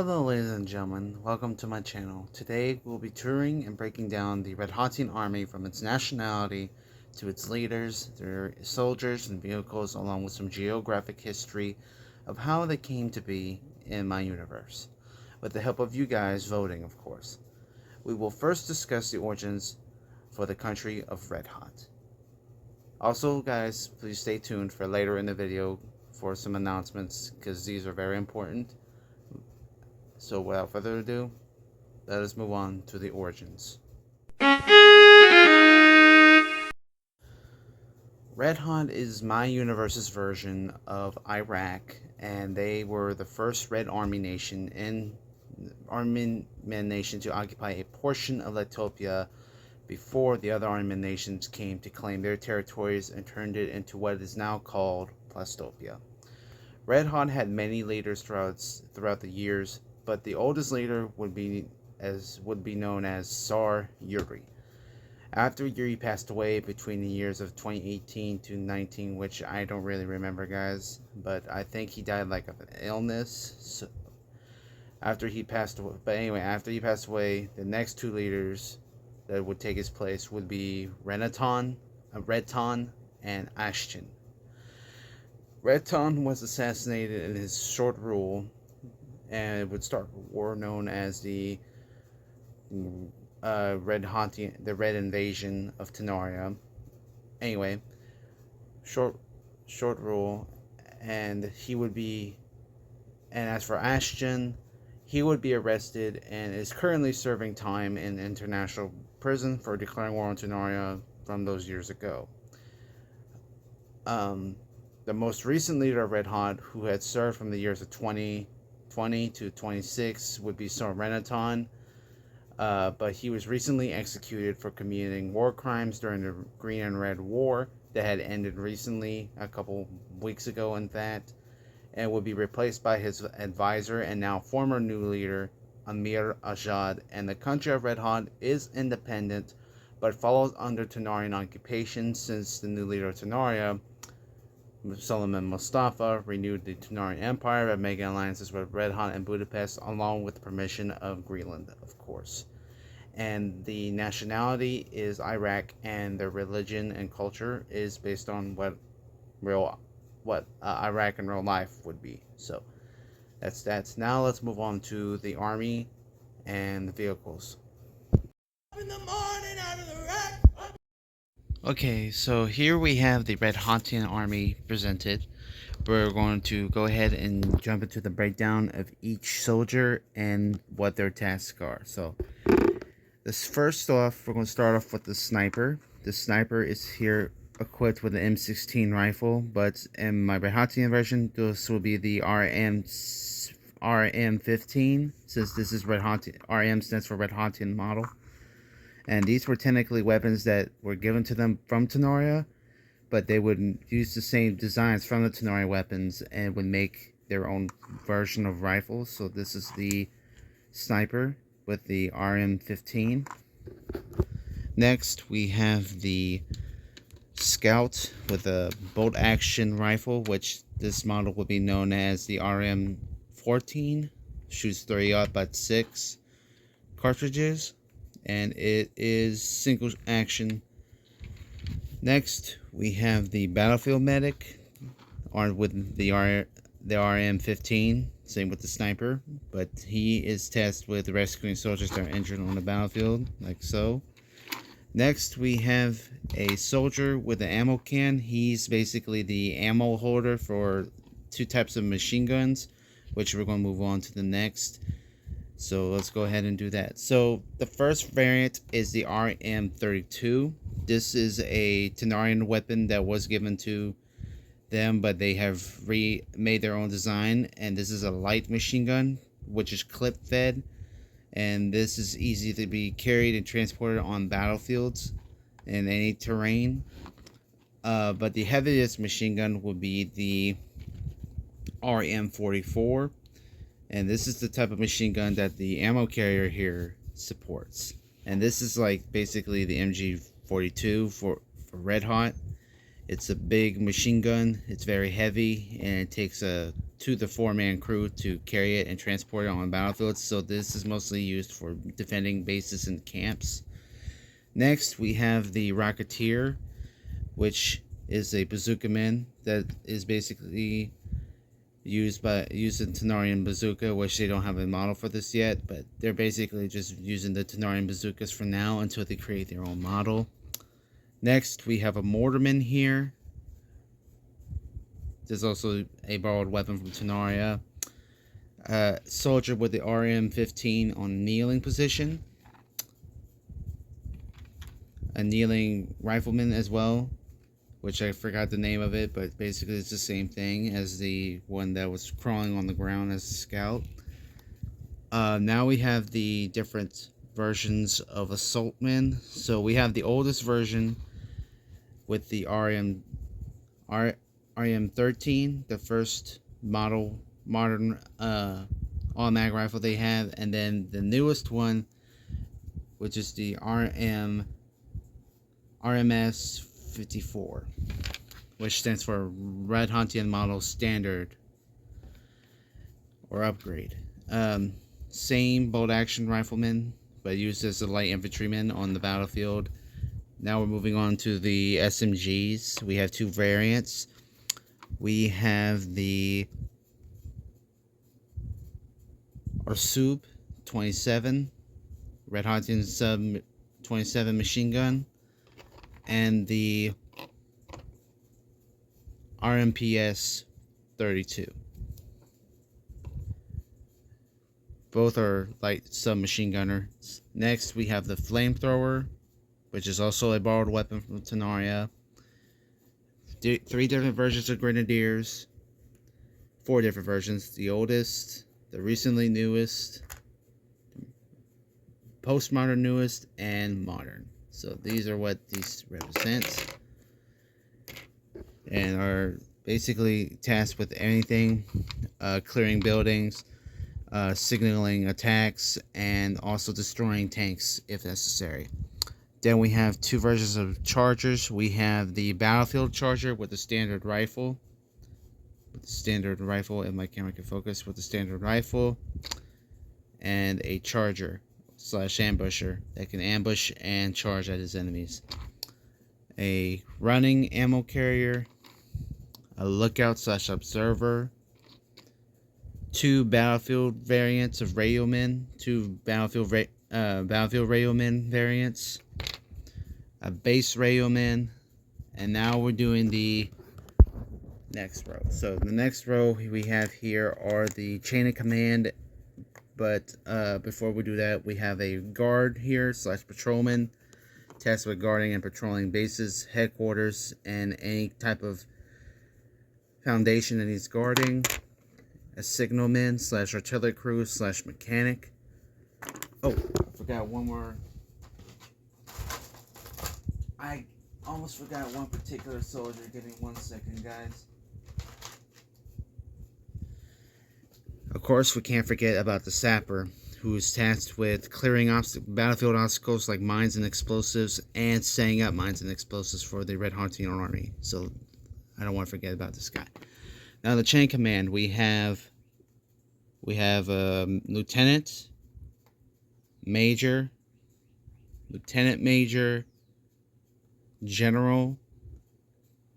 Hello ladies and gentlemen, welcome to my channel. Today we'll be touring and breaking down the Redjatian army from its nationality to its leaders, their soldiers and vehicles, along with some geographic history of how they came to be in my universe. With the help of you guys voting, of course. We will first discuss the origins for the country of Redjat. Also guys, please stay tuned for later in the video for some announcements because these are very important. So without further ado, let us move on to the origins. Redjat is my universe's version of Iraq, and they were the first Red Army nation to occupy a portion of Ethiopia before the other Army nations came to claim their territories and turned it into what is now called Plastopia. Redjat had many leaders throughout the years, but the oldest leader would be known as Tsar Yuri. After Yuri passed away between the years of 2018 to 19, which I don't really remember, guys, but I think he died like of an illness. So after he passed away, the next two leaders that would take his place would be Redjatian and Ashton. Redjatian was assassinated in his short rule, and it would start a war known as the Red Invasion of Tenoria. Anyway, short rule, and as for Ashton, he would be arrested and is currently serving time in international prison for declaring war on Tenoria from those years ago. The most recent leader of Redjat, who had served from the years of 2020 to 26, would be Tsar Redjatian, but he was recently executed for committing war crimes during the Green and Red War that had ended recently, a couple weeks ago in fact, and would be replaced by his advisor and now former new leader, Amir Ajad, and the country of Redjat is independent, but follows under Tenarian occupation since the new leader of Tenaria, Suleiman Mustafa, renewed the Tenarian Empire by making alliances with Redjat and Budapest, along with the permission of Greenland, of course. And the nationality is Iraq, and their religion and culture is based on what Iraq in real life would be. So that's now let's move on to the army and the vehicles. In the morning out of the rack. Okay, so here we have the Redjatian army presented. We're going to go ahead and jump into the breakdown of each soldier and what their tasks are. So this first off, we're going to start off with the sniper. The sniper is here equipped with an M16 rifle, but in my Redjatian version, this will be the RM15, since this is Redjatian. RM stands for Redjatian model. And these were technically weapons that were given to them from Tenoria, but they would use the same designs from the Tenoria weapons and would make their own version of rifles. So this is the sniper with the RM15. Next, we have the scout with a bolt action rifle, which this model would be known as the RM14. Shoots 3-6 cartridges, and it is single action. Next, we have the battlefield medic, armed with the RM15, same with the sniper, but he is tasked with rescuing soldiers that are injured on the battlefield, like so. Next, we have a soldier with an ammo can. He's basically the ammo holder for two types of machine guns, which we're going to move on to the next. So let's go ahead and do that. So the first variant is the RM32. This is a Tenarian weapon that was given to them, but they have remade their own design. And this is a light machine gun, which is clip fed. And this is easy to be carried and transported on battlefields in any terrain. But the heaviest machine gun would be the RM44. And this is the type of machine gun that the ammo carrier here supports. And this is like basically the MG42 for Redjat. It's a big machine gun. It's very heavy, and it takes a to the 4-man crew to carry it and transport it on battlefields. So this is mostly used for defending bases and camps. Next, we have the Rocketeer, which is a bazooka man that is basically used in Tenarian bazooka, which they don't have a model for this yet, but they're basically just using the Tenarian bazookas for now until they create their own model. Next, we have a mortarman here. There's also a borrowed weapon from Tenaria. Soldier with the RM-15 on kneeling position. A kneeling rifleman as well, which I forgot the name of it, but basically it's the same thing as the one that was crawling on the ground as a scout. Now we have the different versions of assaultmen. So we have the oldest version with the RM-13, the first modern automatic rifle they have, and then the newest one, which is the RMS-54, which stands for Redjatian Model Standard or Upgrade. Same bolt action rifleman, but used as a light infantryman on the battlefield. Now we're moving on to the SMGs. We have two variants. We have the Arsub 27, Redjatian Sub 27 machine gun, and the RMPS 32. Both are light submachine gunners. Next, we have the flamethrower, which is also a borrowed weapon from Tenaria. 3 different versions of grenadiers. 4 different versions. The oldest, the recently newest, postmodern newest, and modern. So these are what these represent, and are basically tasked with anything, clearing buildings, signaling attacks, and also destroying tanks if necessary. Then we have 2 versions of chargers. We have the battlefield charger with the standard rifle. And my camera can focus with the standard rifle. And a charger / ambusher that can ambush and charge at his enemies. A running ammo carrier. A lookout / observer. 2 battlefield variants of radiomen. 2 battlefield radiomen variants. A base radioman. And now we're doing the next row. So the next row we have here are the chain of command. But before we do that, we have a guard here / patrolman, tasked with guarding and patrolling bases, headquarters, and any type of foundation that he's guarding. A signalman / artillery crew / mechanic. Oh, I forgot one more. I almost forgot one particular soldier. Give me 1 second, guys. Of course, we can't forget about the sapper, who is tasked with clearing battlefield obstacles like mines and explosives, and setting up mines and explosives for the Redjatian army. So I don't want to forget about this guy. Now the chain command, we have lieutenant, major, lieutenant major, general,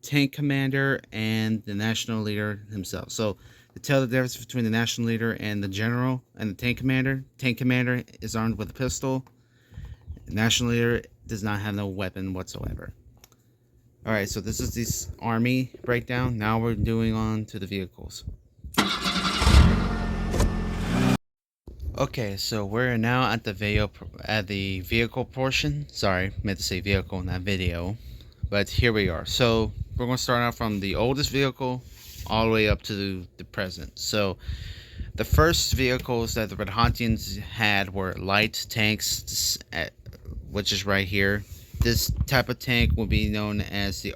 tank commander, and the national leader himself. So to tell the difference between the national leader and the general and the tank commander is armed with a pistol. The national leader does not have no weapon whatsoever. Alright, so this is this army breakdown. Now we're doing on to the vehicles. Okay, so we're now at the vehicle portion. Sorry, meant to say vehicle, not video. But here we are. So we're going to start out from the oldest vehicle all the way up to the present. So the first vehicles that the Redjatians had were light tanks, which is right here. This type of tank will be known as the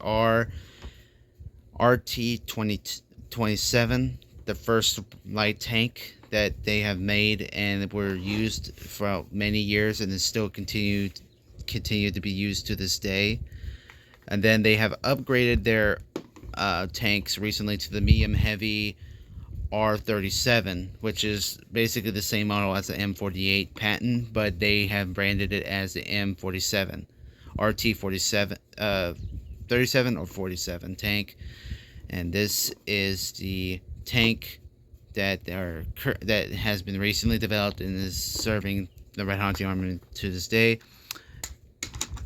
RT-27, the first light tank that they have made and were used for many years, and is still continue to be used to this day. And then they have upgraded their tanks recently to the medium heavy R37, which is basically the same model as the M48 patent, but they have branded it as the M47, RT47, 37 or 47 tank. And this is the tank that has been recently developed and is serving the Redjatian Army to this day.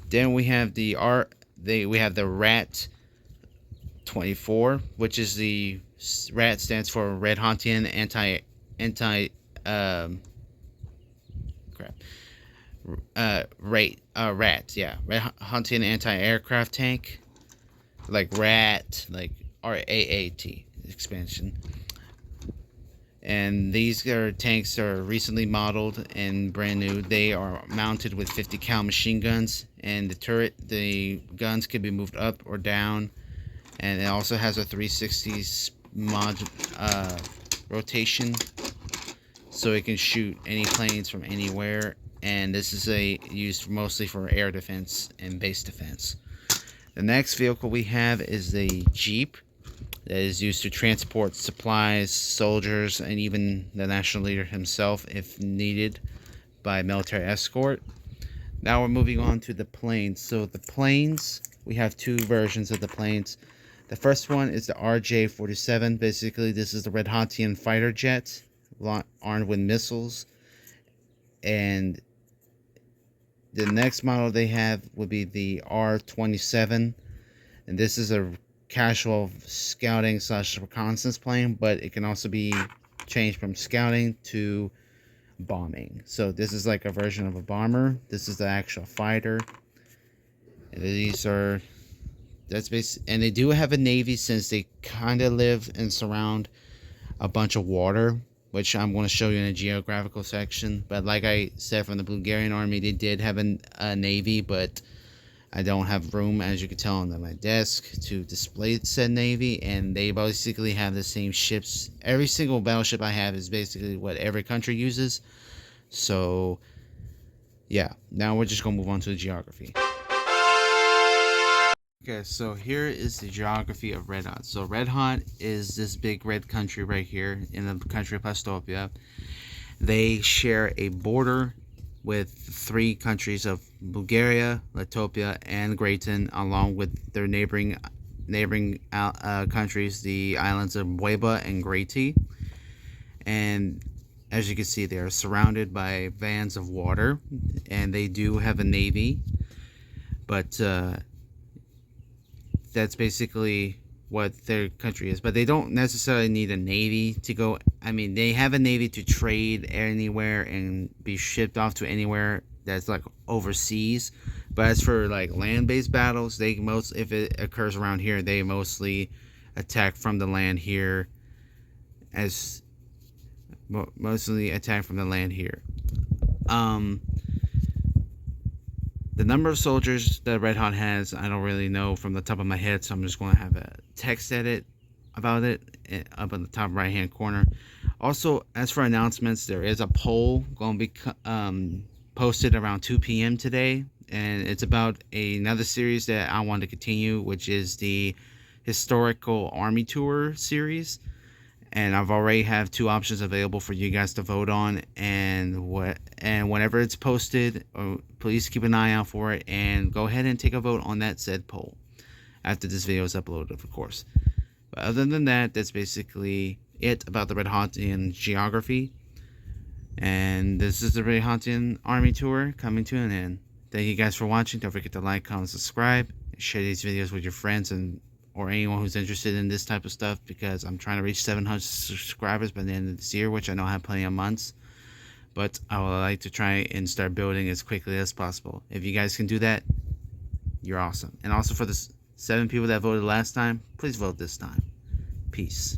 Then we have the RAT 24, which is the RAT stands for Redjatian Redjatian anti-aircraft tank, like RAT, like RAAT expansion. And these tanks are recently modeled and brand new. They are mounted with 50 cal machine guns, and the guns can be moved up or down. And it also has a 360 rotation, so it can shoot any planes from anywhere. And this is used mostly for air defense and base defense. The next vehicle we have is the Jeep, that is used to transport supplies, soldiers, and even the national leader himself if needed by military escort. Now we're moving on to the planes. So the planes, we have two versions of the planes. The first one is the RJ-47. Basically, this is the Redjatian fighter jet armed with missiles. And the next model they have would be the R-27. And this is a casual scouting / reconnaissance plane, but it can also be changed from scouting to bombing. So this is like a version of a bomber. This is the actual fighter. And and they do have a navy, since they kind of live and surround a bunch of water, which I'm going to show you in a geographical section. But like I said, from the Bulgarian army, they did have a navy, but I don't have room, as you can tell, on my desk to display said navy. And they basically have the same ships. Every single battleship I have is basically what every country uses. So yeah, now we're just gonna move on to the geography. Okay, so here is the geography of Red Hot. So Red Hot is this big red country right here in the country of Pastopia. They share a border with three countries of Bulgaria, Latvia, and Grayton, along with their neighboring countries, the islands of Bueba and Grati. And as you can see, they are surrounded by vans of water, and they do have a navy, but that's basically what their country is. But they don't necessarily need a navy to go. I mean, they have a navy to trade anywhere and be shipped off to anywhere that's like overseas. But as for like land-based battles, if it occurs around here, they mostly attack from the land here. The number of soldiers that Red Hot has, I don't really know from the top of my head, so I'm just going to have a text edit about it up in the top right hand corner. Also, as for announcements, there is a poll going to be posted around 2 p.m. today, and it's about another series that I want to continue, which is the Historical Army Tour series. And I've already have two options available for you guys to vote on, and whenever it's posted, please keep an eye out for it and go ahead and take a vote on that said poll after this video is uploaded, of course. But other than that, that's basically it about the Redjatian geography. And this is the Redjatian Army Tour coming to an end. Thank you guys for watching. Don't forget to like, comment, subscribe, share these videos with your friends or anyone who's interested in this type of stuff, because I'm trying to reach 700 subscribers by the end of this year, which I know I have plenty of months, but I would like to try and start building as quickly as possible. If you guys can do that, you're awesome. And also, for the 7 people that voted last time, please vote this time. Peace.